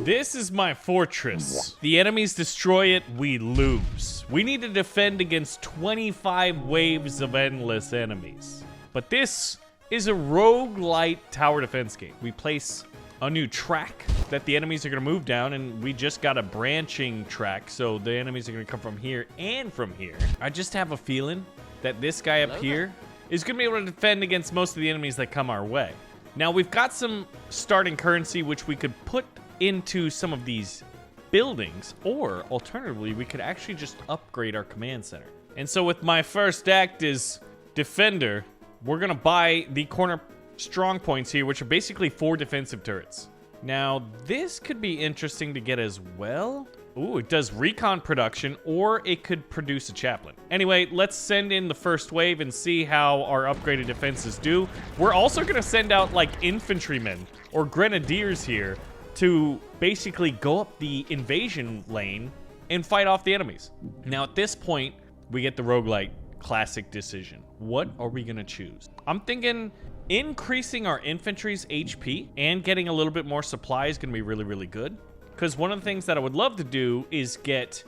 This is my fortress. The enemies destroy it, we lose. We need to defend against 25 waves of endless enemies. But this is a roguelite tower defense game. We place a new track that the enemies are going to move down, and we just got a branching track, so the enemies are going to come from here and from here. I just have a feeling that this guy up here is going to be able to defend against most of the enemies that come our way. Now, we've got some starting currency, which we could put into some of these buildings, or alternatively, we could actually just upgrade our command center. And so with my first act as defender, we're going to buy the corner strong points here, which are basically 4 defensive turrets. Now, this could be interesting to get as well. Ooh, it does recon production, or it could produce a chaplain. Anyway, let's send in the first wave and see how our upgraded defenses do. We're also going to send out, like, infantrymen or grenadiers here to basically go up the invasion lane and fight off the enemies. Now, at this point, we get the roguelite classic decision. What are we going to choose? I'm thinking increasing our infantry's HP and getting a little bit more supply is going to be really, really good. Because one of the things that I would love to do is get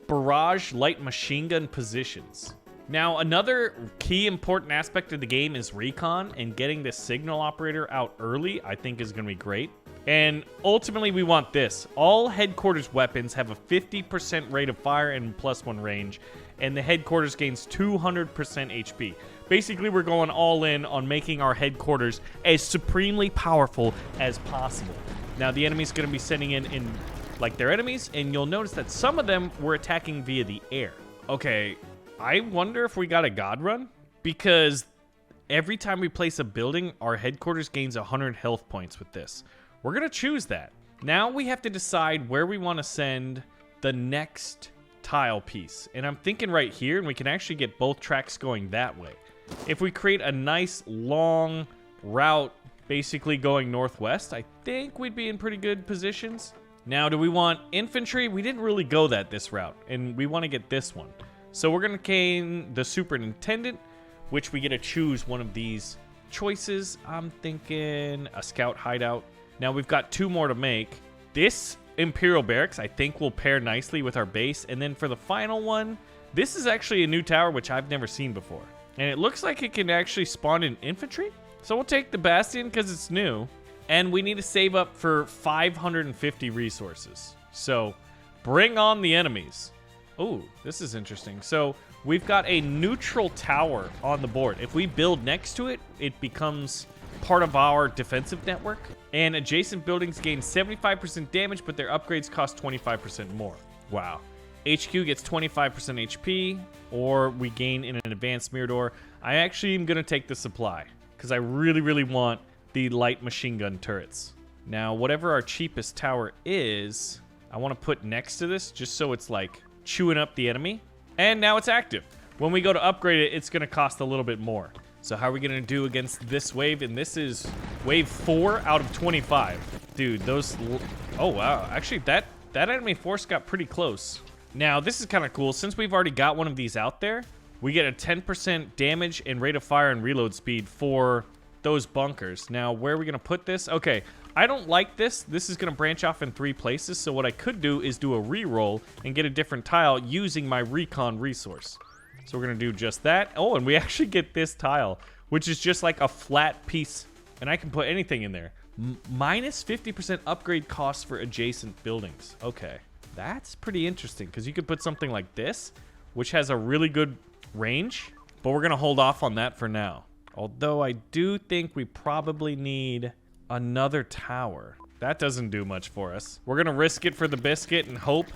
barrage light machine gun positions. Now, another key important aspect of the game is recon, and getting this signal operator out early, I think, is going to be great. And ultimately, we want this. All headquarters weapons have a 50% rate of fire and +1 range, and the headquarters gains 200% HP. Basically, we're going all in on making our headquarters as supremely powerful as possible. Now, the enemy's going to be sending in like their enemies, and you'll notice that some of them were attacking via the air. Okay, I wonder if we got a god run, because every time we place a building, our headquarters gains 100 health points with this. We're going to choose that. Now we have to decide where we want to send the next tile piece. And I'm thinking right here, and we can actually get both tracks going that way. If we create a nice long route basically going northwest, I think we'd be in pretty good positions. Now, do we want infantry? We didn't really go this route, and we want to get this one. So we're going to gain the superintendent, which we get to choose one of these choices. I'm thinking a scout hideout. Now, we've got 2 more to make. This Imperial Barracks, I think, will pair nicely with our base. And then for the final one, this is actually a new tower, which I've never seen before. And it looks like it can actually spawn in infantry. So we'll take the Bastion because it's new. And we need to save up for 550 resources. So bring on the enemies. Oh, this is interesting. So we've got a neutral tower on the board. If we build next to it, it becomes part of our defensive network. And adjacent buildings gain 75% damage, but their upgrades cost 25% more. Wow. HQ gets 25% HP, or we gain in an advanced Mirador. I actually am going to take the supply, because I really, really want the light machine gun turrets. Now, whatever our cheapest tower is, I want to put next to this, just so it's like chewing up the enemy. And now it's active. When we go to upgrade it, it's going to cost a little bit more. So how are we going to do against this wave? And this is wave 4 out of 25. Dude, those... Oh, wow. Actually, that enemy force got pretty close. Now, this is kind of cool. Since we've already got one of these out there, we get a 10% damage and rate of fire and reload speed for those bunkers. Now, where are we going to put this? Okay, I don't like this. This is going to branch off in 3 places. So what I could do is do a re-roll and get a different tile using my recon resource. So we're going to do just that. Oh, and we actually get this tile, which is just like a flat piece. And I can put anything in there. Minus 50% upgrade costs for adjacent buildings. Okay, that's pretty interesting, because you could put something like this, which has a really good range. But we're going to hold off on that for now. Although I do think we probably need another tower. That doesn't do much for us. We're going to risk it for the biscuit and hope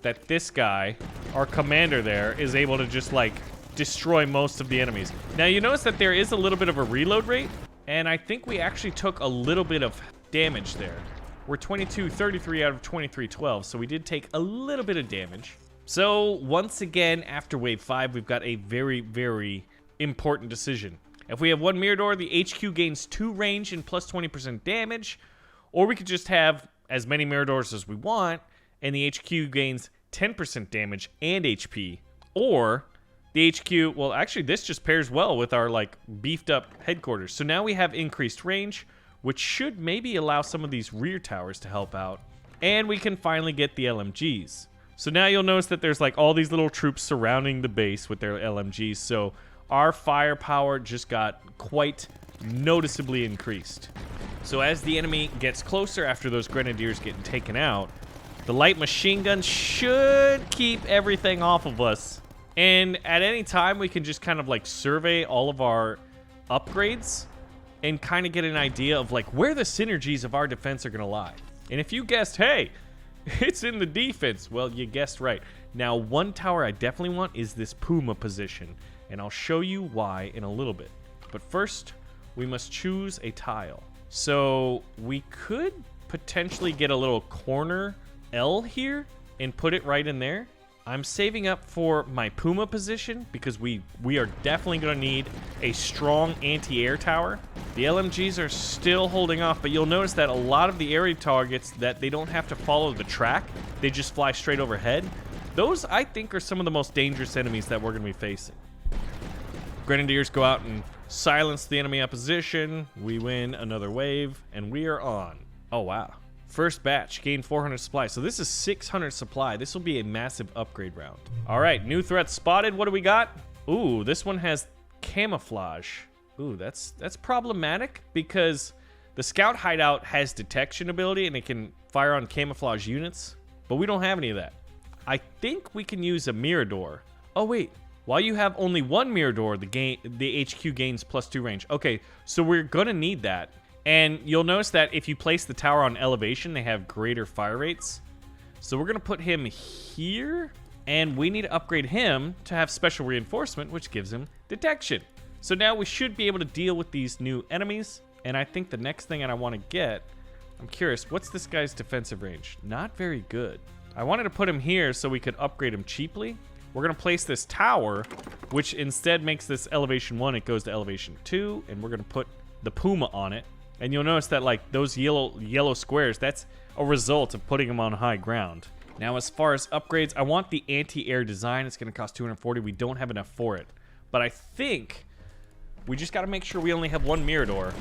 that this guy, our commander there, is able to just, like, destroy most of the enemies. Now, you notice that there is a little bit of a reload rate, and I think we actually took a little bit of damage there. We're 22-33 out of 23-12, so we did take a little bit of damage. So, once again, after wave 5, we've got a very, very important decision. If we have 1 Mirador, the HQ gains 2 range and plus 20% damage, or we could just have as many Miradors as we want, and the HQ gains 10% damage and HP. Or the HQ, well, actually, this just pairs well with our, like, beefed up headquarters. So now we have increased range, which should maybe allow some of these rear towers to help out. And we can finally get the LMGs. So now you'll notice that there's like all these little troops surrounding the base with their LMGs. So our firepower just got quite noticeably increased. So as the enemy gets closer after those grenadiers getting taken out, the light machine gun should keep everything off of us. And at any time, we can just kind of like survey all of our upgrades and kind of get an idea of like where the synergies of our defense are going to lie. And if you guessed, hey, it's in the defense, well, you guessed right. Now, one tower I definitely want is this Puma position, and I'll show you why in a little bit. But first, we must choose a tile. So we could potentially get a little corner L here and put it right in there. I'm saving up for my Puma position because we are definitely going to need a strong anti-air tower. The LMGs are still holding off, but you'll notice that a lot of the area targets that they don't have to follow the track, they just fly straight overhead. Those, I think, are some of the most dangerous enemies that we're going to be facing. Grenadiers go out and silence the enemy opposition. We win another wave, and we are on. Oh, wow. First batch, gain 400 supply. So this is 600 supply. This will be a massive upgrade round. All right, new threat spotted. What do we got? Ooh, this one has camouflage. Ooh, that's problematic because the scout hideout has detection ability and it can fire on camouflage units, but we don't have any of that. I think we can use a Mirador. Oh, wait. While you have only one Mirador, the HQ gains +2 range. Okay, so we're going to need that. And you'll notice that if you place the tower on elevation, they have greater fire rates. So we're going to put him here, and we need to upgrade him to have special reinforcement, which gives him detection. So now we should be able to deal with these new enemies. And I think the next thing that I want to get, I'm curious, what's this guy's defensive range? Not very good. I wanted to put him here so we could upgrade him cheaply. We're going to place this tower, which instead makes this elevation 1, it goes to elevation 2, and we're going to put the Puma on it. And you'll notice that like those yellow squares, that's a result of putting them on high ground. Now, as far as upgrades, I want the anti-air design. It's going to cost 240. We don't have enough for it. But I think we just got to make sure we only have one Mirador,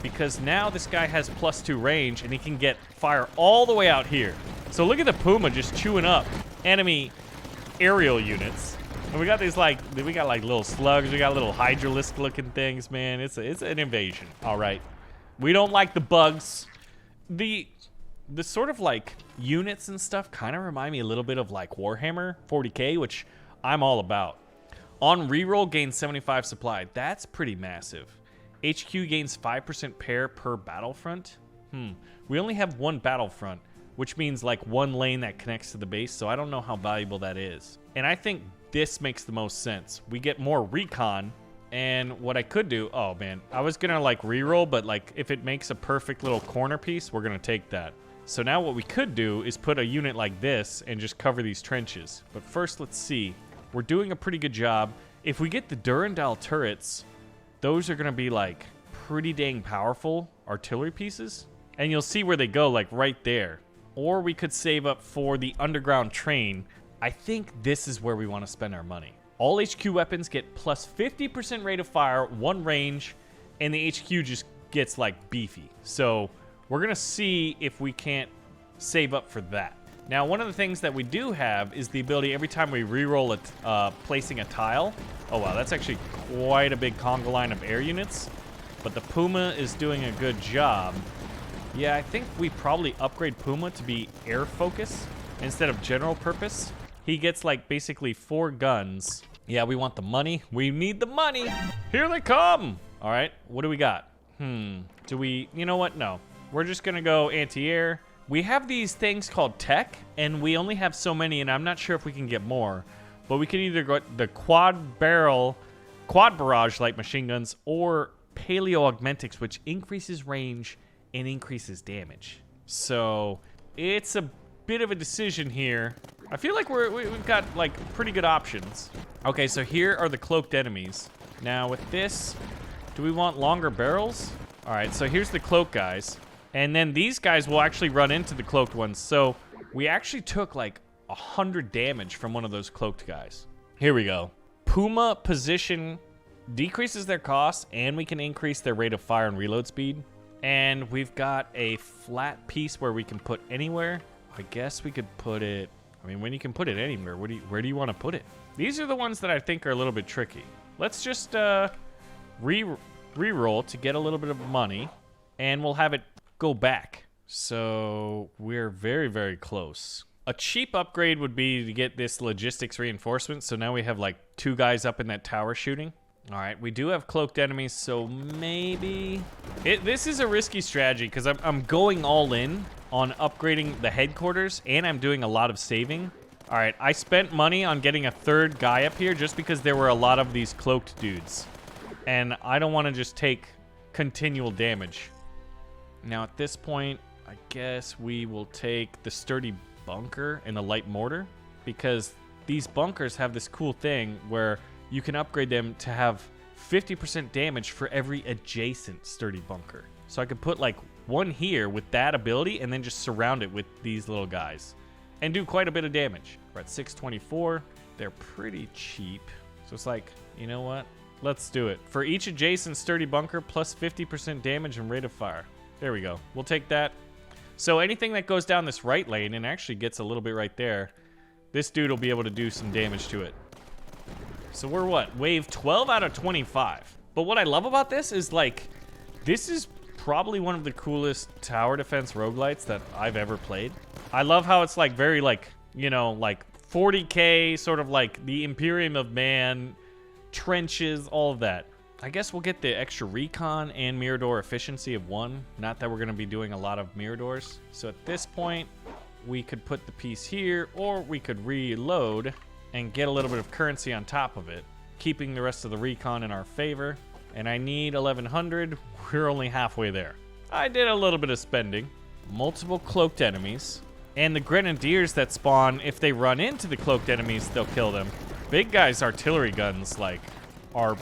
because now this guy has +2 range and he can get fire all the way out here. So look at the Puma just chewing up enemy aerial units. And we got these like little slugs. We got little hydralisk looking things, man. It's an invasion. All right. We don't like the bugs. The sort of like units and stuff kind of remind me a little bit of like Warhammer 40K, which I'm all about. On reroll, gains 75 supply. That's pretty massive. HQ gains 5% pair per battlefront. We only have one battlefront, which means like one lane that connects to the base, so I don't know how valuable that is. And I think this makes the most sense. We get more recon. And what I could do, oh man, I was gonna like reroll, but like if it makes a perfect little corner piece, we're gonna take that. So now what we could do is put a unit like this and just cover these trenches. But first, let's see. We're doing a pretty good job. If we get the Durandal turrets, those are gonna be like pretty dang powerful artillery pieces. And you'll see where they go, like right there. Or we could save up for the underground train. I think this is where we wanna spend our money. All HQ weapons get +50% rate of fire, 1 range, and the HQ just gets like beefy. So we're gonna see if we can't save up for that. Now, one of the things that we do have is the ability every time we reroll it, placing a tile. Oh wow, that's actually quite a big conga line of air units. But the Puma is doing a good job. Yeah, I think we probably upgrade Puma to be air focus instead of general purpose. He gets like basically 4 guns. Yeah, we want the money. We need the money. Here they come. All right, what do we got? Do we, you know what? No, we're just gonna go anti-air. We have these things called tech, and we only have so many, and I'm not sure if we can get more. But we can either go the quad barrage light machine guns, or paleo augmentics, which increases range and increases damage. So it's a bit of a decision here. I feel like we've got like pretty good options. Okay, so here are the cloaked enemies. Now with this, do we want longer barrels? All right, so here's the cloak guys. And then these guys will actually run into the cloaked ones. So we actually took like 100 damage from one of those cloaked guys. Here we go. Puma position decreases their cost, and we can increase their rate of fire and reload speed. And we've got a flat piece where we can put anywhere. I guess we could put it... I mean, when you can put it anywhere, where do you want to put it? These are the ones that I think are a little bit tricky. Let's just re-roll to get a little bit of money, and we'll have it go back. So we're very, very close. A cheap upgrade would be to get this logistics reinforcement. So now we have like 2 guys up in that tower shooting. All right, we do have cloaked enemies, so maybe... This is a risky strategy because I'm going all in on upgrading the headquarters, and I'm doing a lot of saving. All right, I spent money on getting a 3rd guy up here just because there were a lot of these cloaked dudes. And I don't want to just take continual damage. Now at this point, I guess we will take the sturdy bunker and the light mortar, because these bunkers have this cool thing where you can upgrade them to have 50% damage for every adjacent sturdy bunker. So I could put like one here with that ability and then just surround it with these little guys and do quite a bit of damage. We're at 624. They're pretty cheap. So it's like, you know what? Let's do it. For each adjacent sturdy bunker, plus 50% damage and rate of fire. There we go. We'll take that. So anything that goes down this right lane and actually gets a little bit right there, this dude will be able to do some damage to it. So we're what? Wave 12 out of 25. But what I love about this is like, this is probably one of the coolest tower defense roguelites that I've ever played. I love how it's like very like, you know, like 40k, sort of like the Imperium of Man, trenches, all of that. I guess we'll get the extra recon and mirror door efficiency of 1. Not that we're going to be doing a lot of mirror doors. So at this point, we could put the piece here, or we could reload and get a little bit of currency on top of it, keeping the rest of the recon in our favor. And I need 1100. We're only halfway there. I did a little bit of spending. Multiple cloaked enemies. And the grenadiers that spawn, if they run into the cloaked enemies, they'll kill them. Big guys' artillery guns, like, are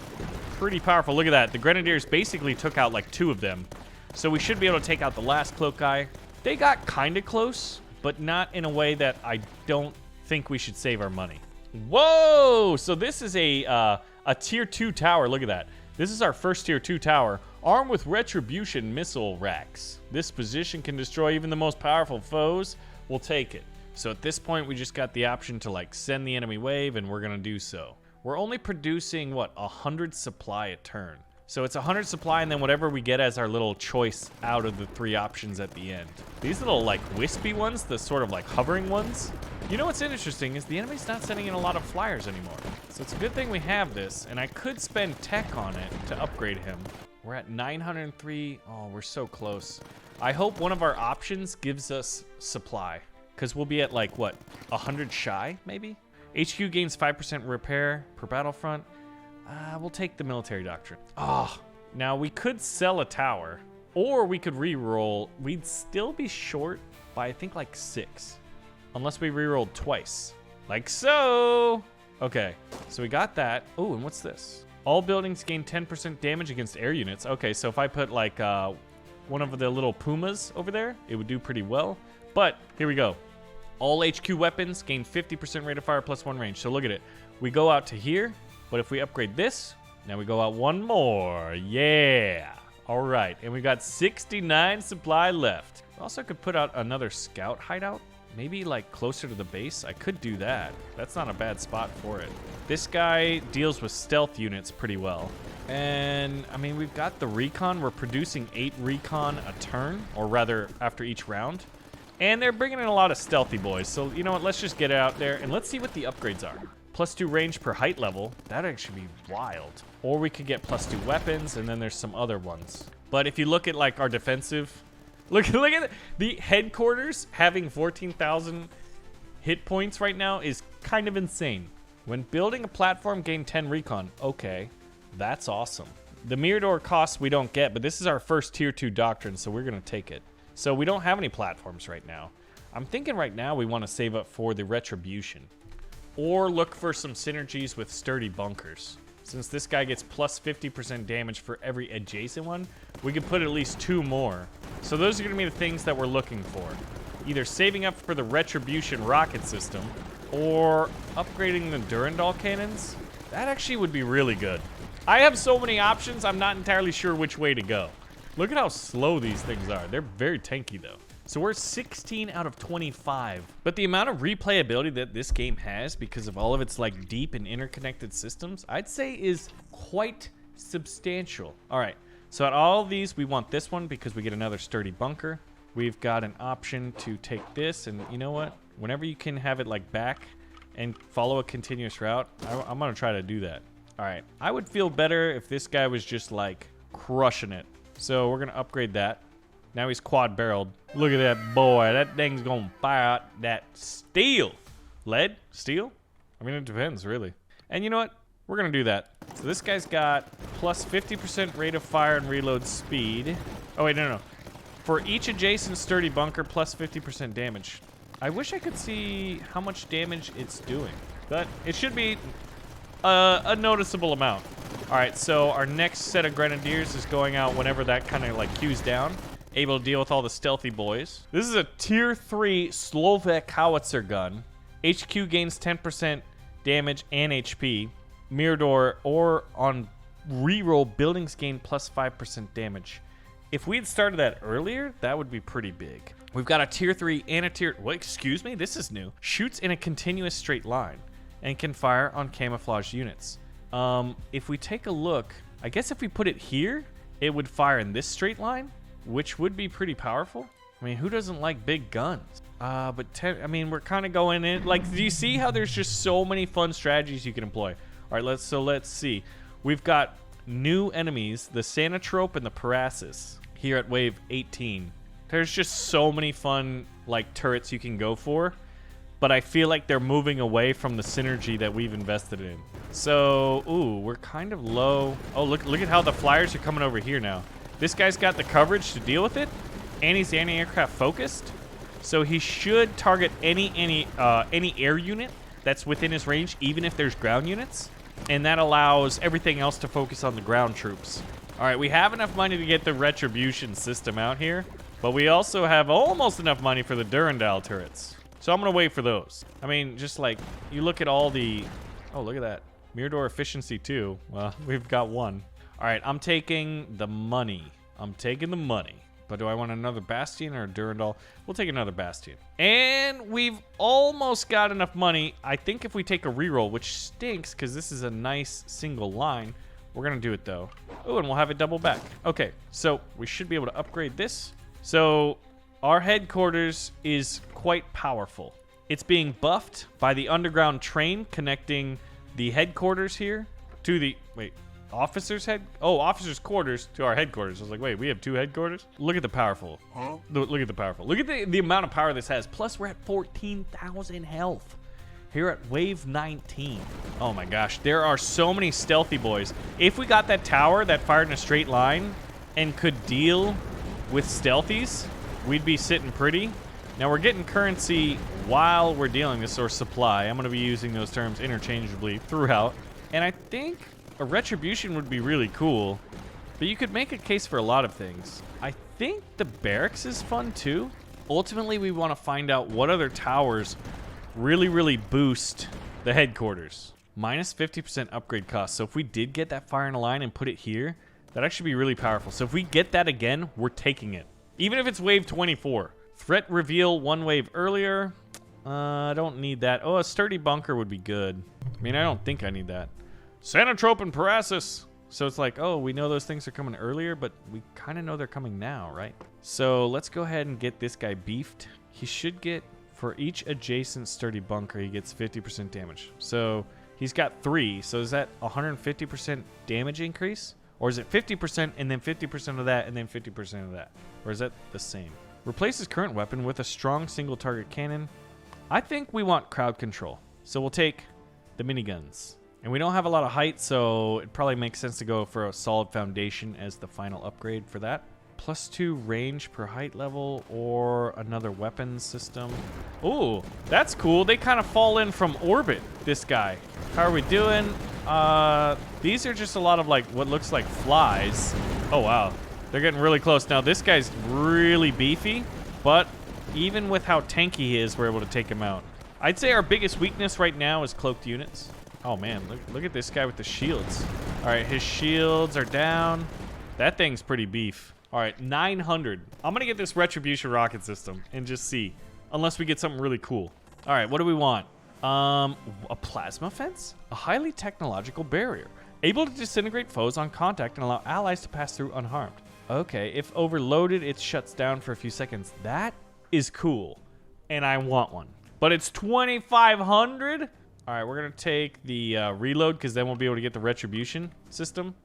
pretty powerful. Look at that. The grenadiers basically took out like 2 of them. So we should be able to take out the last cloak guy. They got kind of close, but not in a way that I don't think we should save our money. Whoa! So this is a tier 2 tower. Look at that. This is our first tier 2 tower, armed with retribution missile racks. This position can destroy even the most powerful foes. We'll take it. So at this point, we just got the option to like send the enemy wave, and we're gonna do so. We're only producing, what, 100 supply a turn. So it's 100 supply and then whatever we get as our little choice out of the 3 options at the end. These little like wispy ones, the sort of like hovering ones. You know what's interesting is the enemy's not sending in a lot of flyers anymore. So it's a good thing we have this, and I could spend tech on it to upgrade him. We're at 903. Oh, we're so close. I hope one of our options gives us supply, because we'll be at like, what, 100 shy, maybe? HQ gains 5% repair per battlefront. We'll take the military doctrine. Oh, now we could sell a tower, or we could re-roll. We'd still be short by, I think, like 6. Unless we re-rolled twice. Like so. Okay, so we got that. Oh, and what's this? All buildings gain 10% damage against air units. Okay, so if I put like one of the little pumas over there, it would do pretty well. But here we go. All HQ weapons gain 50% rate of fire plus 1 range. So look at it. We go out to here, but if we upgrade this, now we go out 1 more. Yeah. All right, and we got 69 supply left. Also could put out another scout hideout. Maybe like closer to the base. I could do that. That's not a bad spot for it. This guy deals with stealth units pretty well. And I mean, we've got the recon. We're producing 8 recon a turn, or rather after each round. And they're bringing in a lot of stealthy boys. So you know what, let's just get it out there and let's see what the upgrades are. +2 range per height level. That'd actually be wild. Or we could get +2 weapons, and then there's some other ones. But if you look at like our defensive, look at it. The headquarters having 14,000 hit points right now is kind of insane. When building a platform, gain 10 recon. Okay, that's awesome. The mirror door costs we don't get, but this is our first tier 2 doctrine, so we're gonna take it. So we don't have any platforms right now. I'm thinking right now we want to save up for the retribution, or look for some synergies with sturdy bunkers. Since this guy gets +50% damage for every adjacent one, we could put at least 2 more. So those are going to be the things that we're looking for. Either saving up for the retribution rocket system, or upgrading the Durandal cannons. That actually would be really good. I have so many options, I'm not entirely sure which way to go. Look at how slow these things are. They're very tanky though. So we're 16 out of 25. But the amount of replayability that this game has because of all of its like deep and interconnected systems, I'd say is quite substantial. All right, so at all of these, we want this one because we get another sturdy bunker. We've got an option to take this, and you know what? Whenever you can have it like back and follow a continuous route, I'm gonna try to do that. All right, I would feel better if this guy was just like crushing it. So we're gonna upgrade that. Now he's quad barreled. Look at that boy. That thing's gonna fire out that steel. Lead? Steel? I mean, it depends, really. And you know what? We're gonna do that. So this guy's got plus 50% rate of fire and reload speed. Oh, wait, no. For each adjacent sturdy bunker, plus 50% damage. I wish I could see how much damage it's doing, but it should be a noticeable amount. All right, so our next set of grenadiers is going out whenever that kind of like queues down. Able to deal with all the stealthy boys. This is a tier 3 Slovak howitzer gun. HQ gains 10% damage and HP. Mirador or on reroll, buildings gain plus 5% damage. If we had started that earlier, that would be pretty big. We've got a tier 3 and a tier... What, excuse me? This is new. Shoots in a continuous straight line and can fire on camouflaged units. If we take a look, I guess if we put it here, it would fire in this straight line, which would be pretty powerful. I mean, who doesn't like big guns? But I mean, we're kind of going in... Like, do you see how there's just so many fun strategies you can employ? All right, let's see. We've got new enemies, the Sanatrope and the Parasis, here at wave 18. There's just so many fun, like, turrets you can go for, but I feel like they're moving away from the synergy that we've invested in. So, ooh, we're kind of low. Oh, look at how the flyers are coming over here now. This guy's got the coverage to deal with it, and he's anti-aircraft focused, so he should target any air unit that's within his range, even if there's ground units. And that allows everything else to focus on the ground troops. All right, we have enough money to get the retribution system out here, but we also have almost enough money for the Durandal turrets. So I'm gonna wait for those. I mean, just like, you look at all the... Oh, look at that. Mirador efficiency too. Well, we've got one. All right, I'm taking the money. I'm taking the money. But do I want another Bastion or a Durandal? We'll take another Bastion. And we've almost got enough money. I think if we take a reroll, which stinks because this is a nice single line, we're going to do it though. Oh, and we'll have it double back. Okay, so we should be able to upgrade this. So our headquarters is quite powerful. It's being buffed by the underground train connecting the headquarters here to the... Wait. Officers' quarters to our headquarters. I was like, wait, we have 2 headquarters? Look at the powerful. Huh? Look at the powerful. Look at the amount of power this has. Plus, we're at 14,000 health here at wave 19. Oh my gosh, there are so many stealthy boys. If we got that tower that fired in a straight line and could deal with stealthies, we'd be sitting pretty. Now, we're getting currency while we're dealing this, or supply. I'm going to be using those terms interchangeably throughout. And I think... a retribution would be really cool, but you could make a case for a lot of things. I think the barracks is fun too. Ultimately, we want to find out what other towers really boost the headquarters. Minus 50% upgrade cost. So if we did get that fire in a line and put it here, that'd actually be really powerful. So if we get that again, we're taking it. Even if it's wave 24. Threat reveal 1 wave earlier. I don't need that. Oh, a sturdy bunker would be good. I mean, I don't think I need that. Sanatrope and Parasis. So it's like, oh, we know those things are coming earlier, but we kind of know they're coming now, right? So let's go ahead and get this guy beefed. He should get, for each adjacent sturdy bunker, he gets 50% damage. So he's got 3. So is that 150% damage increase? Or is it 50% and then 50% of that and then 50% of that? Or is that the same? Replace his current weapon with a strong single target cannon. I think we want crowd control. So we'll take the miniguns. And we don't have a lot of height, so it probably makes sense to go for a solid foundation as the final upgrade for that. +2 range per height level or another weapons system. Ooh, that's cool. They kind of fall in from orbit, this guy. How are we doing? These are just a lot of like what looks like flies. Oh, wow. They're getting really close. Now, this guy's really beefy, but even with how tanky he is, we're able to take him out. I'd say our biggest weakness right now is cloaked units. Oh man, look at this guy with the shields. All right, his shields are down. That thing's pretty beef. All right, 900. I'm gonna get this retribution rocket system and just see, unless we get something really cool. All right, what do we want? A plasma fence? A highly technological barrier. Able to disintegrate foes on contact and allow allies to pass through unharmed. Okay, if overloaded, it shuts down for a few seconds. That is cool, and I want one. But it's 2,500? All right, we're gonna take the reload, because then we'll be able to get the retribution system.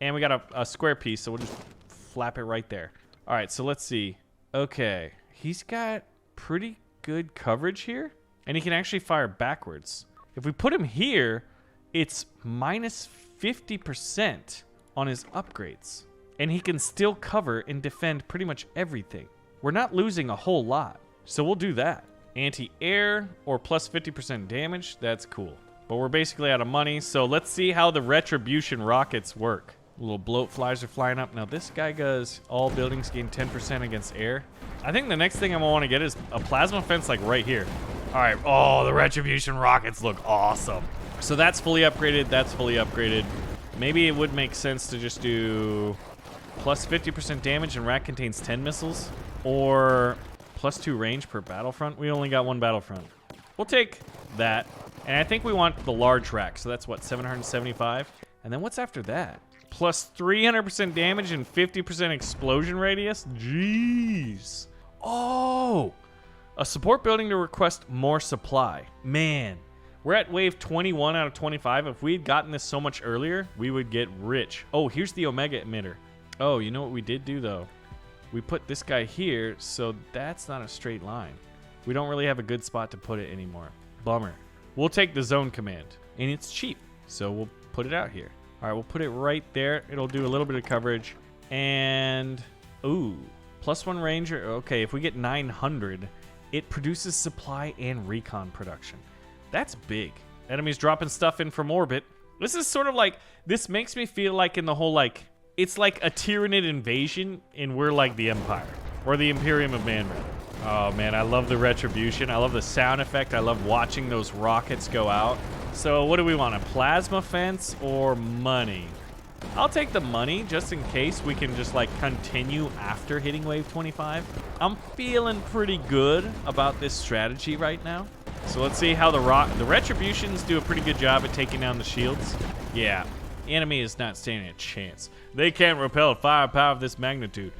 And we got a square piece, so we'll just flap it right there. All right, so let's see. Okay, he's got pretty good coverage here, and he can actually fire backwards. If we put him here, it's minus 50% on his upgrades, and he can still cover and defend pretty much everything. We're not losing a whole lot, so we'll do that. Anti-air or plus 50% damage, that's cool. But we're basically out of money, so let's see how the retribution rockets work. Little bloat flies are flying up. Now this guy goes, all buildings gain 10% against air. I think the next thing I'm gonna want to get is a plasma fence like right here. All right, oh, the retribution rockets look awesome. So that's fully upgraded, that's fully upgraded. Maybe it would make sense to just do plus 50% damage and rack contains 10 missiles, or plus 2 range per battlefront. We only got one battlefront. We'll take that. And I think we want the large rack, so that's what, 775? And then what's after that? Plus 300% damage and 50% explosion radius? Jeez. Oh! A support building to request more supply. Man, we're at wave 21 out of 25. If we had gotten this so much earlier, we would get rich. Oh, here's the Omega emitter. Oh, you know what we did do, though? We put this guy here, so that's not a straight line. We don't really have a good spot to put it anymore. Bummer. We'll take the zone command, and it's cheap, so we'll put it out here. All right, we'll put it right there. It'll do a little bit of coverage. And, ooh, plus 1 ranger. Okay, if we get 900, it produces supply and recon production. That's big. Enemies dropping stuff in from orbit. This is sort of like, this makes me feel like in the whole, like, it's like a Tyranid invasion, and we're like the Empire, or the Imperium of Man, rather. Oh, man, I love the retribution. I love the sound effect. I love watching those rockets go out. So what do we want, a plasma fence or money? I'll take the money just in case we can just like continue after hitting wave 25. I'm feeling pretty good about this strategy right now. So let's see how the retributions do a pretty good job at taking down the shields. Yeah, the enemy is not standing a chance. They can't repel firepower of this magnitude.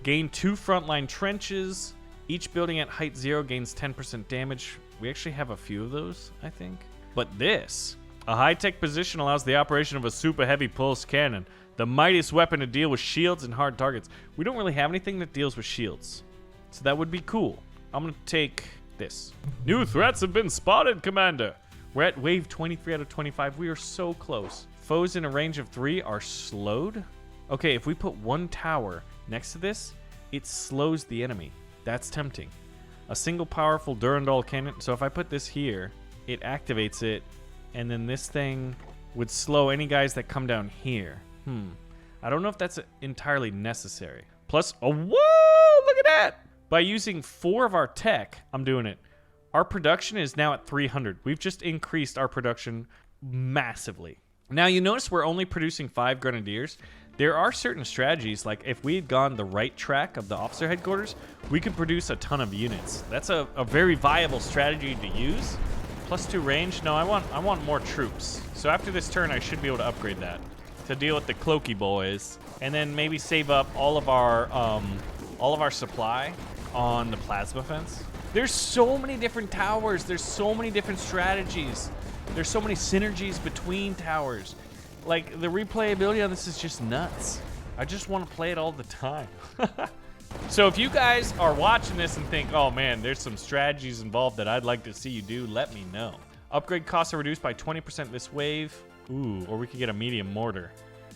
Gain 2 frontline trenches. Each building at height 0 gains 10% damage. We actually have a few of those, I think. But this, a high-tech position allows the operation of a super heavy pulse cannon, the mightiest weapon to deal with shields and hard targets. We don't really have anything that deals with shields, so that would be cool. I'm gonna take this. New threats have been spotted, Commander. We're at wave 23 out of 25. We are so close. Foes in a range of 3 are slowed. Okay, if we put 1 tower next to this, it slows the enemy. That's tempting. A single powerful Durandal cannon. So if I put this here, it activates it, and then this thing would slow any guys that come down here. I don't know if that's entirely necessary. Plus, oh, whoa, look at that! By using 4 of our tech, I'm doing it. Our production is now at 300. We've just increased our production massively. Now, you notice we're only producing 5 grenadiers. There are certain strategies, like if we had gone the right track of the officer headquarters, we could produce a ton of units. That's a very viable strategy to use. Plus 2 range? No, I want more troops. So after this turn, I should be able to upgrade that to deal with the cloaky boys, and then maybe save up all of our supply on the plasma fence. There's so many different towers. There's so many different strategies. There's so many synergies between towers. Like, the replayability on this is just nuts. I just want to play it all the time. So if you guys are watching this and think, oh man, there's some strategies involved that I'd like to see you do, let me know. Upgrade costs are reduced by 20% this wave. Ooh, or we could get a medium mortar,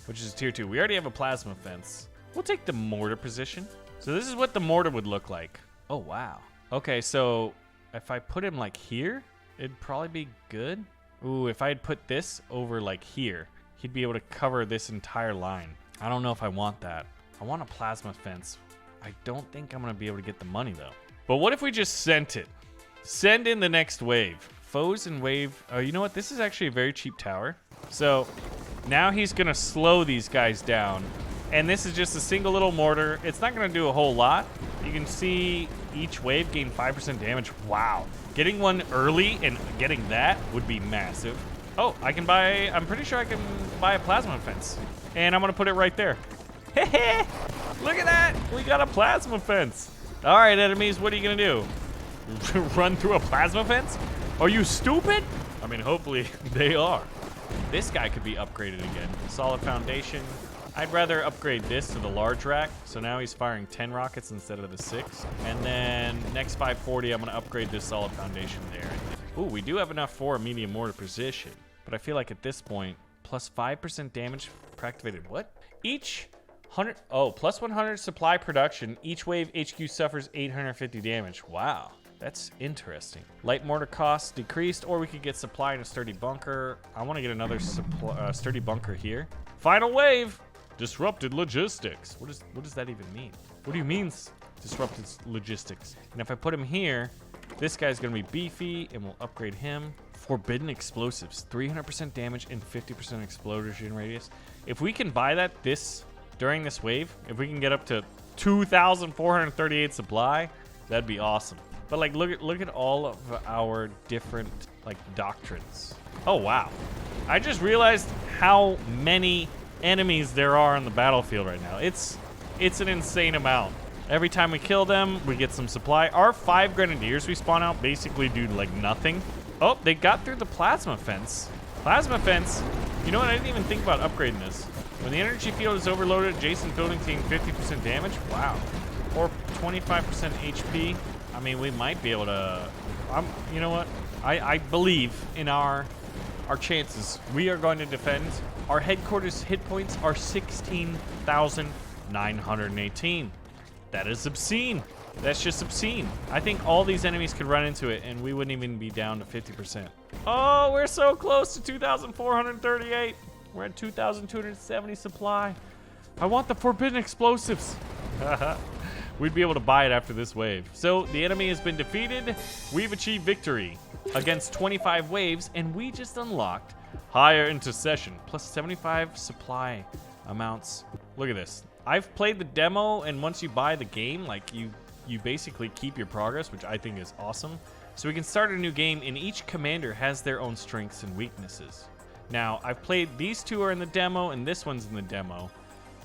which is tier 2. We already have a plasma fence. We'll take the mortar position. So this is what the mortar would look like. Oh, wow. Okay, so if I put him like here, it'd probably be good. Ooh, if I had put this over like here, he'd be able to cover this entire line. I don't know if I want that. I want a plasma fence. I don't think I'm going to be able to get the money, though. But what if we just sent it? Send in the next wave. Foes in wave... Oh, you know what? This is actually a very cheap tower. So now he's going to slow these guys down. And this is just a single little mortar. It's not going to do a whole lot. You can see each wave gain 5% damage. Wow. Getting one early and getting that would be massive. Oh, I can buy, I'm pretty sure I can buy a plasma fence. And I'm going to put it right there. Hey, look at that. We got a plasma fence. All right, enemies, what are you going to do? Run through a plasma fence? Are you stupid? I mean, hopefully they are. This guy could be upgraded again. Solid foundation. I'd rather upgrade this to the large rack. So now he's firing 10 rockets instead of the 6. And then next 540, I'm going to upgrade this solid foundation there. Ooh, we do have enough for a medium mortar position. But I feel like at this point, plus 5% damage per activated. What? Each 100, oh, plus 100 supply production. Each wave HQ suffers 850 damage. Wow. That's interesting. Light mortar costs decreased, or we could get supply in a sturdy bunker. I want to get another sturdy bunker here. Final wave. Disrupted logistics. What does that even mean? What do you mean disrupted logistics? And if I put him here, this guy's gonna be beefy, and we'll upgrade him. Forbidden explosives, 300% damage and 50% explosion radius. If we can buy that during this wave, if we can get up to 2,438 supply, that'd be awesome. But like, look at all of our different like doctrines. Oh wow! I just realized how many enemies there are on the battlefield right now. It's an insane amount. Every time we kill them, we get some supply. Our 5 grenadiers we spawn out basically do like nothing. Oh, they got through the plasma fence. Plasma fence. You know what? I didn't even think about upgrading this. When the energy field is overloaded, adjacent buildings gain 50% damage. Wow. Or 25% HP. I mean, we might be able to. You know what? I believe in our chances. We are going to defend. Our headquarters hit points are 16,918. That is obscene. That's just obscene. I think all these enemies could run into it and we wouldn't even be down to 50%. Oh, we're so close to 2,438. We're at 2,270 supply. I want the forbidden explosives. We'd be able to buy it after this wave. So the enemy has been defeated. We've achieved victory against 25 waves, and we just unlocked higher intercession, plus 75 supply amounts. Look at this. I've played the demo, and once you buy the game, like you basically keep your progress, which I think is awesome. So we can start a new game, and each commander has their own strengths and weaknesses. Now, I've played, these two are in the demo, and this one's in the demo.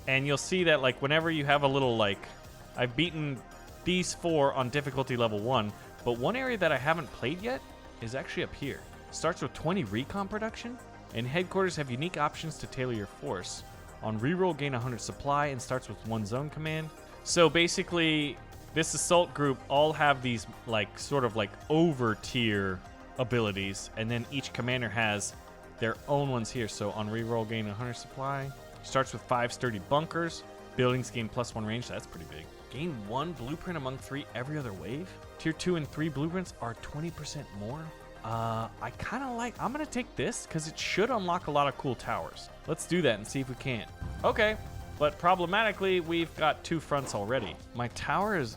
And you'll see that like whenever you have a little like, I've beaten these 4 on difficulty level 1, but one area that I haven't played yet is actually up here. Starts with 20 recon production, and headquarters have unique options to tailor your force. On reroll, gain 100 supply, and starts with 1 zone command. So basically, this assault group all have these like sort of like over tier abilities, and then each commander has their own ones here. So on reroll, gain 100 supply. Starts with 5 sturdy bunkers. Buildings gain +1 range. That's pretty big. Gain 1 blueprint among 3 every other wave. Tier 2 and 3 blueprints are 20% more. I kind of like, I'm going to take this because it should unlock a lot of cool towers. Let's do that and see if we can. Okay, but problematically, we've got 2 fronts already. My tower is,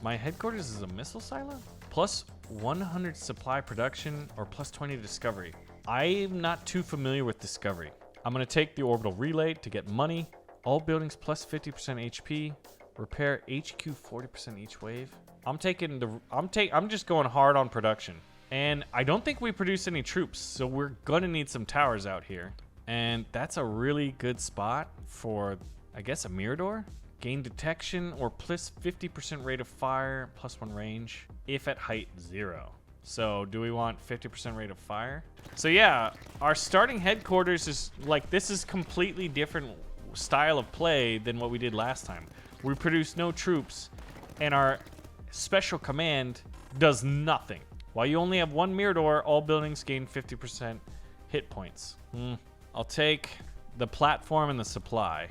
my headquarters is a missile silo? Plus 100 supply production or plus 20 discovery. I'm not too familiar with discovery. I'm going to take the orbital relay to get money. All buildings plus 50% HP. Repair HQ 40% each wave. I'm just going hard on production. And I don't think we produce any troops, so we're gonna need some towers out here. And that's a really good spot for, I guess, a Mirador. Gain detection or plus 50% rate of fire, +1 range, if at height 0. So do we want 50% rate of fire? So yeah, our starting headquarters is like, this is completely different style of play than what we did last time. We produce no troops, and our special command does nothing. While you only have 1 Mirador, all buildings gain 50% hit points. I'll take the platform and the supply.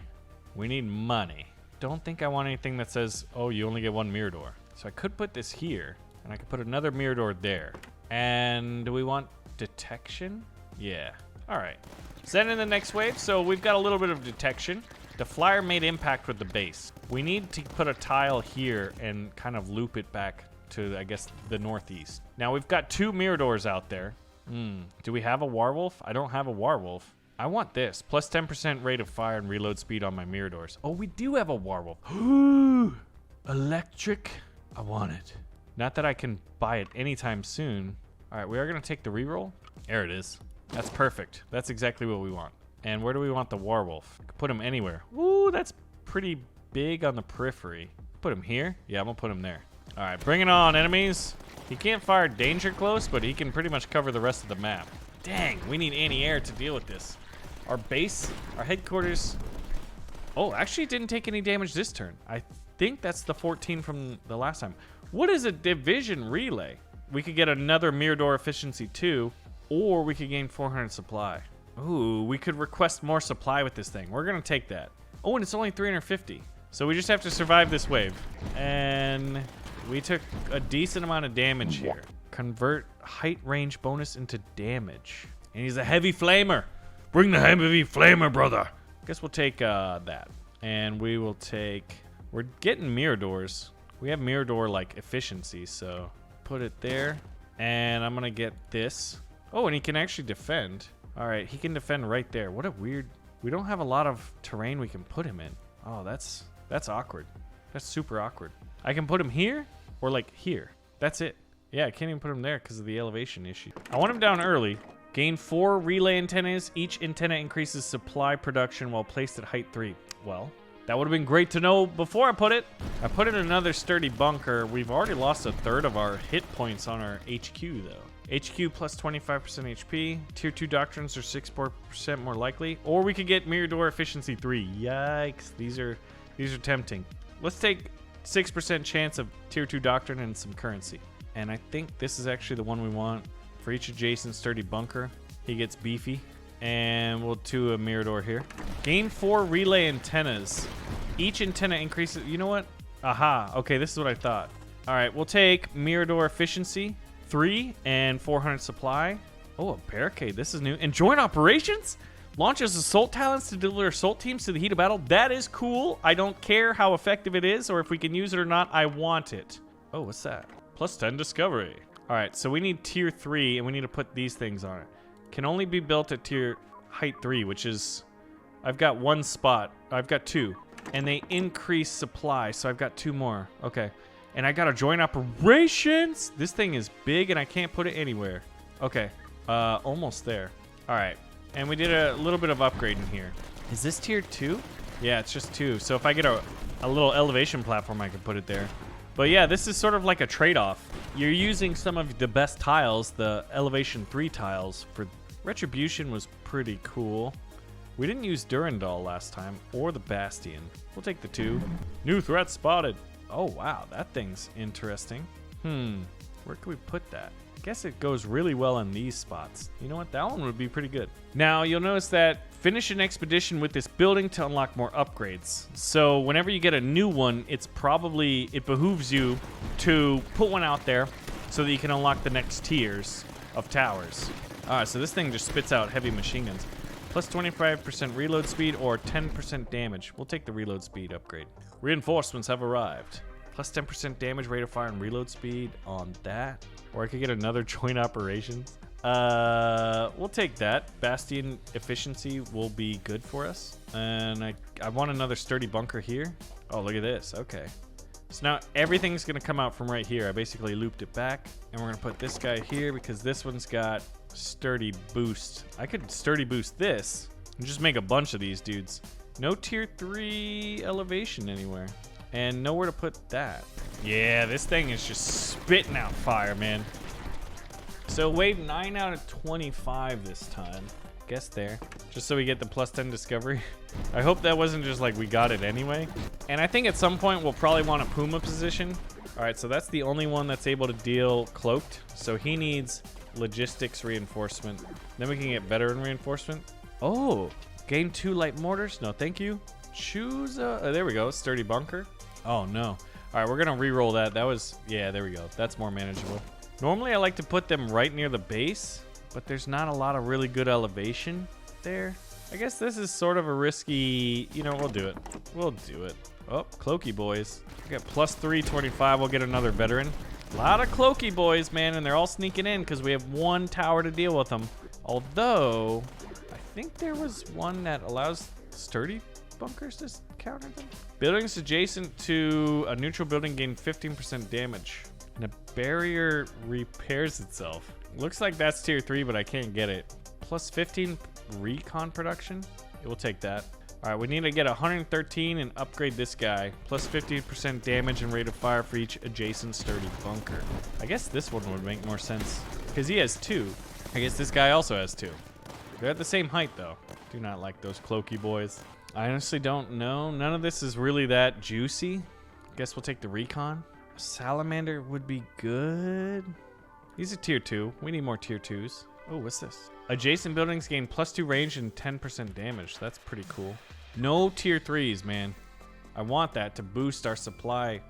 We need money. Don't think I want anything that says, oh, you only get 1 Mirador. So I could put this here, and I could put another Mirador there. And do we want detection? Yeah. All right. Send in the next wave. So we've got a little bit of detection. The flyer made impact with the base. We need to put a tile here and kind of loop it back to, I guess, the northeast. Now we've got 2 Miradors out there. Do we have a Warwolf? I don't have a Warwolf. I want this. Plus 10% rate of fire and reload speed on my Miradors. Oh, we do have a werewolf. Electric. I want it. Not that I can buy it anytime soon. All right, we are going to take the reroll. There it is. That's perfect. That's exactly what we want. And where do we want the werewolf? Put him anywhere. Ooh, that's pretty big on the periphery. Put him here? Yeah, I'm going to put him there. All right, bring it on, enemies. He can't fire danger close, but he can pretty much cover the rest of the map. Dang, we need anti-air to deal with this. Our base, our headquarters. Oh, actually didn't take any damage this turn. I think that's the 14 from the last time. What is a division relay? We could get another Mirador efficiency 2, or we could gain 400 supply. Ooh, we could request more supply with this thing. We're gonna take that. Oh, and it's only 350. So we just have to survive this wave. And we took a decent amount of damage here. Convert height range bonus into damage. And he's a heavy flamer. Bring the heavy flamer, brother. Guess we'll take that. And we will take... We're getting Miradors. We have Mirador, like, efficiency, so... Put it there. And I'm gonna get this. Oh, and he can actually defend. All right, he can defend right there. What a weird... We don't have a lot of terrain we can put him in. Oh, that's awkward. That's super awkward. I can put him here or, like, here. That's it. Yeah, I can't even put him there because of the elevation issue. I want him down early. Gain 4 relay antennas. Each antenna increases supply production while placed at height 3. Well, that would have been great to know before I put it. I put in another sturdy bunker. We've already lost a third of our hit points on our HQ, though. HQ plus 25% HP. Tier 2 doctrines are 6% more likely. Or we could get Mirador efficiency 3. Yikes. These are tempting. Let's take 6% chance of tier 2 doctrine and some currency. And I think this is actually the one we want. For each adjacent sturdy bunker, he gets beefy. And we'll do a Mirador here. Gain 4 relay antennas. Each antenna increases... You know what? Aha. Okay, this is what I thought. All right, we'll take Mirador efficiency 3 and 400 supply. Oh, a barricade. This is new. And joint operations? Launches assault talents to deliver assault teams to the heat of battle. That is cool. I don't care how effective it is or if we can use it or not. I want it. Oh, what's that? Plus 10 discovery. All right, so we need tier 3, and we need to put these things on it. Can only be built at tier height 3, which is... I've got 1 spot. I've got 2. And they increase supply, so I've got 2 more. Okay. And I got a joint operations. This thing is big, and I can't put it anywhere. Okay. Almost there. All right. And we did a little bit of upgrading here. Is this tier 2? Yeah, it's just 2. So if I get a little elevation platform, I can put it there. But yeah, this is sort of like a trade-off. You're using some of the best tiles, the elevation 3 tiles. For Retribution was pretty cool. We didn't use Durandal last time, or the Bastion. We'll take the 2. New threat spotted. Oh wow, that thing's interesting. Where can we put that? I guess it goes really well in these spots. You know what? That one would be pretty good. Now, you'll notice that finish an expedition with this building to unlock more upgrades. So whenever you get a new one, it behooves you to put one out there so that you can unlock the next tiers of towers. All right, so this thing just spits out heavy machine guns. Plus 25% reload speed or 10% damage. We'll take the reload speed upgrade. Reinforcements have arrived. Plus 10% damage, rate of fire, and reload speed on that. Or I could get another joint operations. We'll take that. Bastion efficiency will be good for us. And I want another sturdy bunker here. Oh, look at this. Okay. So now everything's going to come out from right here. I basically looped it back. And we're going to put this guy here because this one's got sturdy boost. I could sturdy boost this and just make a bunch of these dudes. No tier 3 elevation anywhere. And nowhere to put that. Yeah, this thing is just spitting out fire, man. So wave 9 out of 25 this time. Guess there. Just so we get the plus 10 discovery. I hope that wasn't just like we got it anyway. And I think at some point we'll probably want a Puma position. All right, so that's the only one that's able to deal cloaked. So he needs logistics reinforcement. Then we can get veteran reinforcement. Oh, gain 2 light mortars. No, thank you. Choose there we go, sturdy bunker. Oh no. All right, we're gonna re-roll that. That was, yeah, there we go. That's more manageable. Normally I like to put them right near the base, but there's not a lot of really good elevation there. I guess this is sort of a risky, you know, we'll do it. We'll do it. Oh, cloaky boys. We got plus 325, we'll get another veteran. A lot of cloaky boys, man, and they're all sneaking in because we have 1 tower to deal with them. Although, I think there was one that allows sturdy bunkers to counter them. Buildings adjacent to a neutral building gain 15% damage. And a barrier repairs itself. Looks like that's tier 3, but I can't get it. Plus 15 recon production. We'll take that. All right, we need to get 113 and upgrade this guy. Plus 50% damage and rate of fire for each adjacent sturdy bunker. I guess this one would make more sense because he has 2. I guess this guy also has 2. They're at the same height though. Do not like those cloaky boys. I honestly don't know. None of this is really that juicy. Guess we'll take the recon. Salamander would be good. These are tier 2. We need more tier 2s. Oh, what's this? Adjacent buildings gain plus 2 range and 10% damage. That's pretty cool. No tier 3s, man. I want that to boost our supply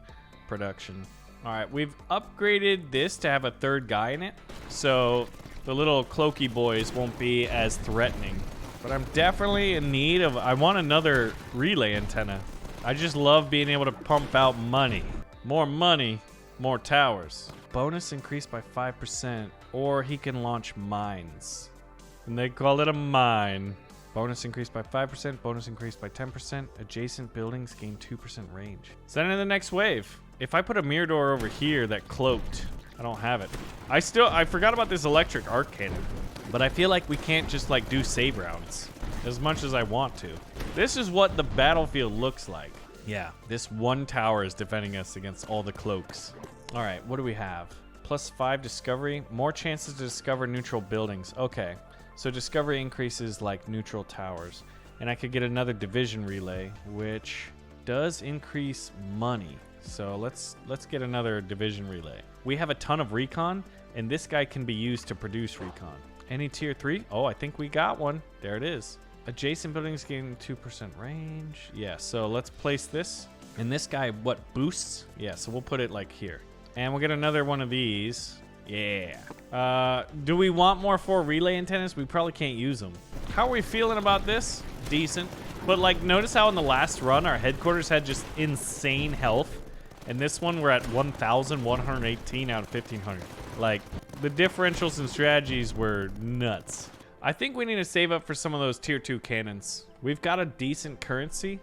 production. All right, we've upgraded this to have a 3rd guy in it. So the little cloaky boys won't be as threatening. But I'm definitely in need of, I want another relay antenna. I just love being able to pump out money. More money, more towers. Bonus increased by 5%, or he can launch mines. And they call it a mine. Bonus increased by 5%, bonus increased by 10%. Adjacent buildings gain 2% range. Send in the next wave. If I put a mirror door over here that cloaked, I don't have it. I forgot about this electric arc cannon, but I feel like we can't just like do save rounds as much as I want to. This is what the battlefield looks like. Yeah, this one tower is defending us against all the cloaks. All right, what do we have? Plus 5 discovery, more chances to discover neutral buildings. Okay, so discovery increases like neutral towers. And I could get another division relay, which does increase money. So let's get another division relay. We have a ton of recon, and this guy can be used to produce recon. Any tier 3? Oh, I think we got one. There it is. Adjacent buildings gain 2% range. Yeah, so let's place this. And this guy, what, boosts? Yeah, so we'll put it like here. And we'll get another one of these. Yeah. Do we want more 4 relay antennas? We probably can't use them. How are we feeling about this? Decent. But like, notice how in the last run, our headquarters had just insane health. And this one, we're at 1,118 out of 1,500. Like, the differentials and strategies were nuts. I think we need to save up for some of those tier 2 cannons. We've got a decent currency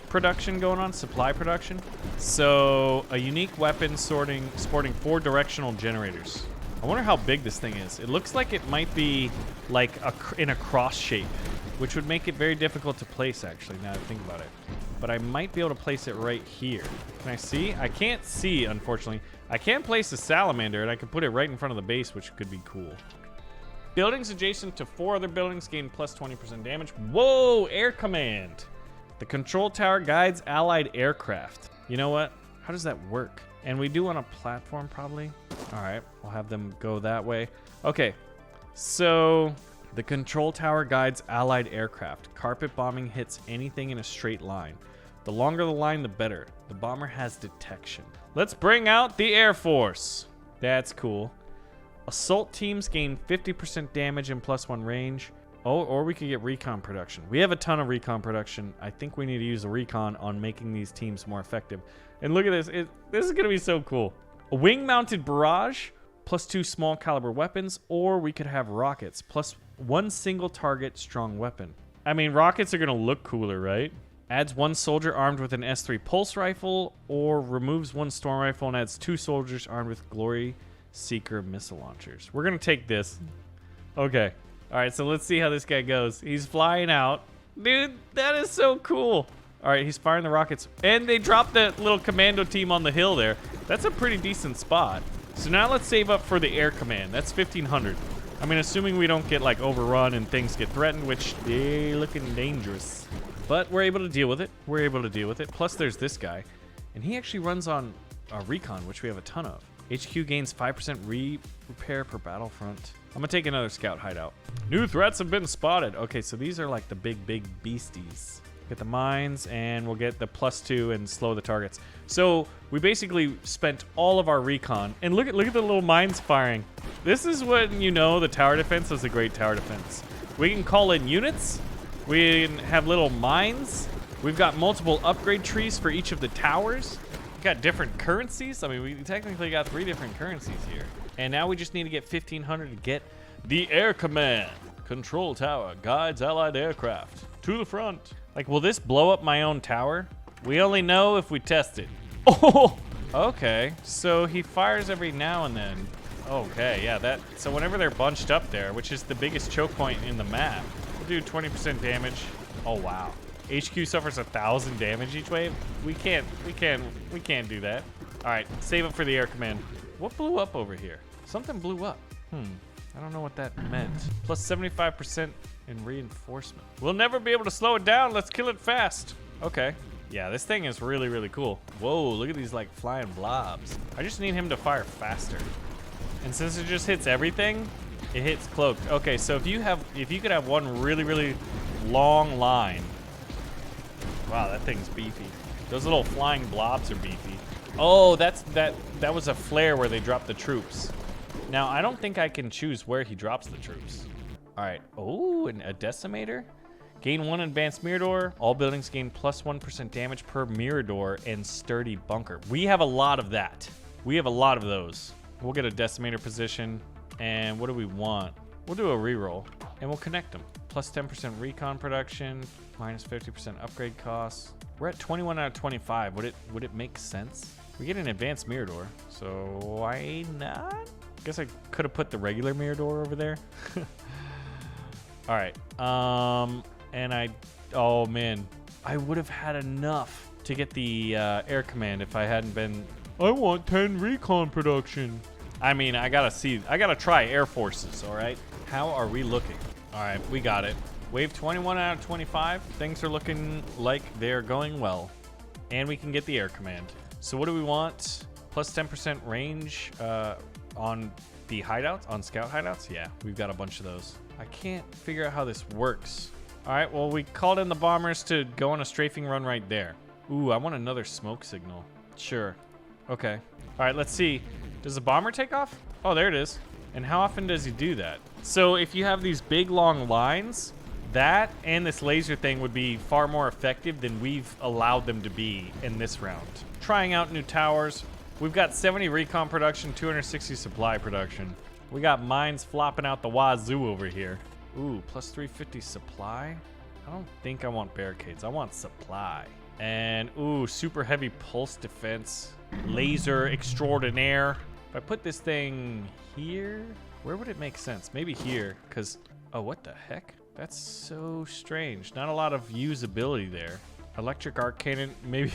production going on, supply production. So a unique weapon sporting 4 directional generators. I wonder how big this thing is. It looks like it might be like in a cross shape, which would make it very difficult to place actually, now that I think about it. But I might be able to place it right here. Can I see? I can't see, unfortunately. I can place a salamander and I can put it right in front of the base, which could be cool. Buildings adjacent to 4 other buildings gain plus 20% damage. Whoa, air command. The control tower guides allied aircraft. You know what? How does that work? And we do on a platform probably. All right, we'll have them go that way. Okay, so the control tower guides allied aircraft. Carpet bombing hits anything in a straight line. The longer the line, the better. The bomber has detection. Let's bring out the Air Force. That's cool. Assault teams gain 50% damage and plus 1 range. Oh, or we could get recon production. We have a ton of recon production. I think we need to use the recon on making these teams more effective. And look at this. This is going to be so cool. A wing-mounted barrage, plus 2 small caliber weapons, or we could have rockets, plus 1 single target strong weapon. I mean, rockets are going to look cooler, right? Adds 1 soldier armed with an S3 pulse rifle, or removes 1 storm rifle and adds 2 soldiers armed with Glory Seeker missile launchers. We're going to take this. Okay. All right, so let's see how this guy goes. He's flying out. Dude, that is so cool. All right, he's firing the rockets. And they dropped that little commando team on the hill there. That's a pretty decent spot. So now let's save up for the air command. That's 1,500. I mean, assuming we don't get, like, overrun and things get threatened, which they're looking dangerous. But we're able to deal with it. We're able to deal with it. Plus, there's this guy. And he actually runs on recon, which we have a ton of. HQ gains 5% repair per battlefront. I'm gonna take another scout hideout. New threats have been spotted. Okay, so these are like the big beasties. Get the mines, and we'll get the plus 2 and slow the targets. So we basically spent all of our recon, and look at the little mines firing. This is when you know the tower defense is a great tower defense. We can call in units. We can have little mines. We've got multiple upgrade trees for each of the towers. We've got different currencies. I mean, we technically got 3 different currencies here. And now we just need to get 1,500 to get the air command. Control tower guides allied aircraft to the front. Like, will this blow up my own tower? We only know if we test it. Oh, okay. So he fires every now and then. Okay, yeah, so whenever they're bunched up there, which is the biggest choke point in the map, we'll do 20% damage. Oh, wow. HQ suffers 1,000 damage each wave. We can't do that. All right, save it for the air command. What blew up over here? Something blew up. I don't know what that meant. Plus 75% in reinforcement. We'll never be able to slow it down. Let's kill it fast. Okay. Yeah, this thing is really, really cool. Whoa, look at these like flying blobs. I just need him to fire faster. And since it just hits everything, it hits cloaked. Okay, so if you could have one really, really long line. Wow, that thing's beefy. Those little flying blobs are beefy. Oh, that was a flare where they dropped the troops. Now, I don't think I can choose where he drops the troops. All right. Oh, and a decimator. Gain 1 advanced Mirador. All buildings gain plus 1% damage per Mirador and sturdy bunker. We have a lot of that. We have a lot of those. We'll get a decimator position. And what do we want? We'll do a reroll and we'll connect them. Plus 10% recon production, minus 50% upgrade costs. We're at 21 out of 25. Would it make sense? We get an advanced Mirador, so why not? Guess I could have put the regular Mirador over there. All right. Oh man, I would have had enough to get the air command if I hadn't been. I want 10 recon production. I mean, I gotta try air forces. All right. How are we looking? All right, we got it. Wave 21 out of 25. Things are looking like they're going well, and we can get the air command. So what do we want? Plus 10% range on the hideouts, on scout hideouts. Yeah, we've got a bunch of those. I can't figure out how this works. All right, well, we called in the bombers to go on a strafing run right there. Ooh, I want another smoke signal. Sure. Okay. All right, let's see. Does the bomber take off? Oh, there it is. And how often does he do that? So if you have these big, long lines, that and this laser thing would be far more effective than we've allowed them to be in this round. Trying out new towers. We've got 70 recon production, 260 supply production. We got mines flopping out the wazoo over here. Ooh, plus 350 supply? I don't think I want barricades. I want supply. And ooh, super heavy pulse defense. Laser extraordinaire. If I put this thing here, where would it make sense? Maybe here, because, oh, what the heck? That's so strange. Not a lot of usability there. Electric arc cannon, maybe.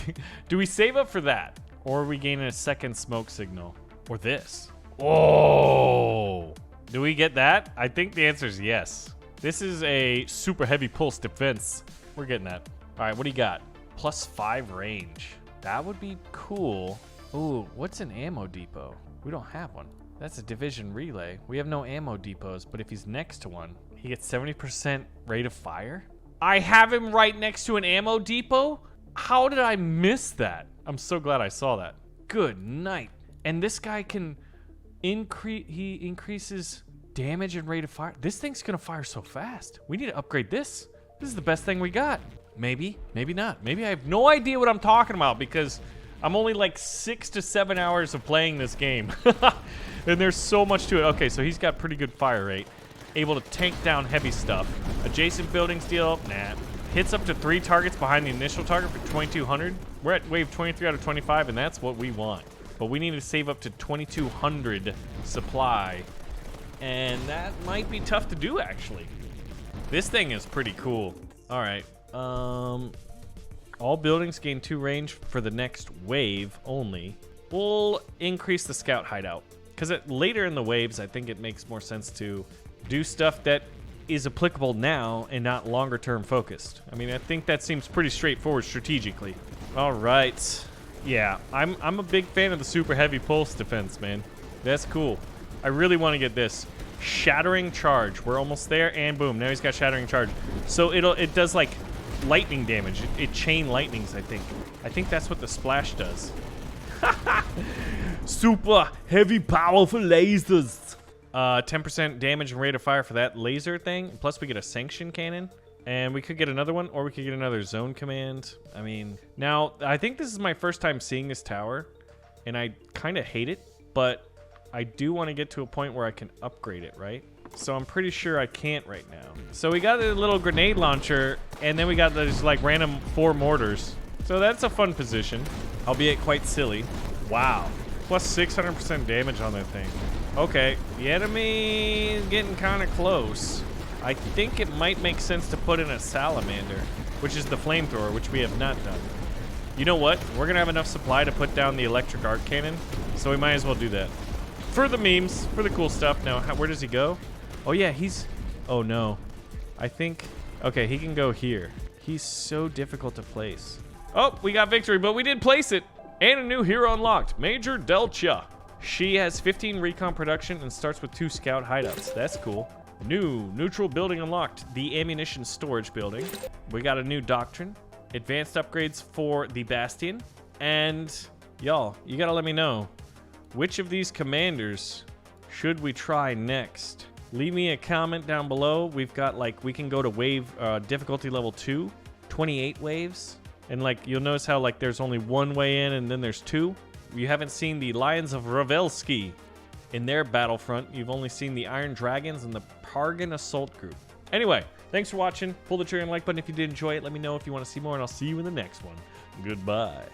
Do we save up for that? Or are we gaining a second smoke signal? Or this? Oh! Do we get that? I think the answer is yes. This is a super heavy pulse defense. We're getting that. All right, what do you got? Plus 5 range. That would be cool. Ooh, what's an ammo depot? We don't have one. That's a division relay. We have no ammo depots, but if he's next to one, he gets 70% rate of fire? I have him right next to an ammo depot? How did I miss that? I'm so glad I saw that. Good night. And this guy can he increases damage and rate of fire. This thing's gonna fire so fast. We need to upgrade this. This is the best thing we got. Maybe, maybe not. Maybe I have no idea what I'm talking about because I'm only like 6 to 7 hours of playing this game. And there's so much to it. Okay, so he's got pretty good fire rate. Able to tank down heavy stuff. Adjacent buildings deal, nah. Hits up to 3 targets behind the initial target for 2,200. We're at wave 23 out of 25, and that's what we want. But we need to save up to 2,200 supply. And that might be tough to do, actually. This thing is pretty cool. All right. All buildings gain 2 range for the next wave only. We'll increase the scout hideout. Because later in the waves, I think it makes more sense to do stuff that is applicable now and not longer term focused. I mean, I think that seems pretty straightforward strategically. All right. Yeah, I'm a big fan of the super heavy pulse defense, man. That's cool. I really want to get this. Shattering charge. We're almost there, and boom, now he's got shattering charge. So it does like lightning damage. It chain lightnings, I think. I think that's what the splash does. Super heavy powerful lasers. 10% damage and rate of fire for that laser thing. Plus we get a sanction cannon. And we could get another one, or we could get another zone command. I mean, now, I think this is my first time seeing this tower. And I kind of hate it, but I do want to get to a point where I can upgrade it, right? So I'm pretty sure I can't right now. So we got the little grenade launcher, and then we got those like random 4 mortars. So that's a fun position, albeit quite silly. Wow. Plus 600% damage on that thing. Okay, the enemy is getting kind of close. I think it might make sense to put in a salamander, which is the flamethrower, which we have not done. You know what? We're gonna have enough supply to put down the electric arc cannon, so we might as well do that. For the memes, for the cool stuff. Now, where does he go? Oh yeah, he's... Oh no. I think... Okay, he can go here. He's so difficult to place. Oh, we got victory, but we did place it. And a new hero unlocked, Major Delcha. She has 15 recon production and starts with 2 scout hideouts. That's cool. New neutral building unlocked, the ammunition storage building. We got a new doctrine, advanced upgrades for the Bastion. And y'all, you gotta let me know, which of these commanders should we try next? Leave me a comment down below. We've got like, we can go to wave difficulty level 2, 28 waves. And like, you'll notice how like there's only 1 way in and then there's 2. You haven't seen the Lions of Ravelski in their battlefront. You've only seen the Iron Dragons and the Pargan Assault Group. Anyway, thanks for watching. Pull the trigger and like button if you did enjoy it. Let me know if you want to see more, and I'll see you in the next one. Goodbye.